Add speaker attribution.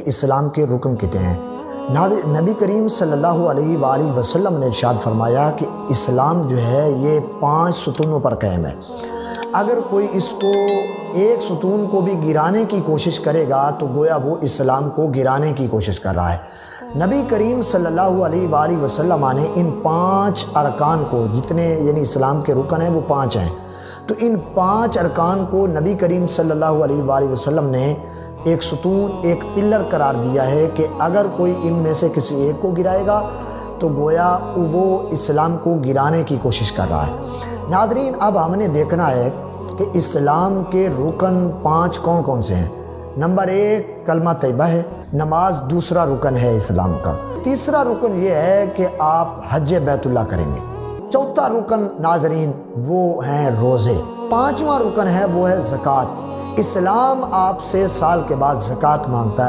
Speaker 1: इस्लाम के रुकन कितने हैं। नबी करीम सल्लल्लाहु अलैहि वसल्लम ने इरशाद फरमाया कि इस्लाम जो है ये 5 सुतूनों पर कायम है। अगर कोई इसको एक सुतून को भी गिराने की कोशिश करेगा तो गोया वो इस्लाम को गिराने की कोशिश कर रहा है। नबी करीम सल्लल्लाहु अलैहि वसल्लम ने इन 5 अरकान को, जितने यानी इस्लाम के रुकन हैं वो 5 हैं, तो इन 5 अरकान को नबी करीम सल्लल्लाहु अलैहि वसल्लम ने एक सुतून, एक पिलर करार दिया है कि अगर कोई इनमें से किसी एक को गिराएगा तो गोया वो इस्लाम को गिराने की कोशिश कर रहा है। नादरीन, अब हमने देखना है कि इस्लाम के रुकन 5 कौन कौन से हैं। नंबर 1 कलमा तैयबा है, नमाज दूसरा रुकन है इस्लाम का। तीसरा रुकन ये है कि आप हज बैतुल्लाह करेंगे। चौथा रुकन नाजरीन वो हैं रोज़े। 5वां रुकन है वो है ज़कात। इस्लाम आपसे साल के बाद ज़कात मांगता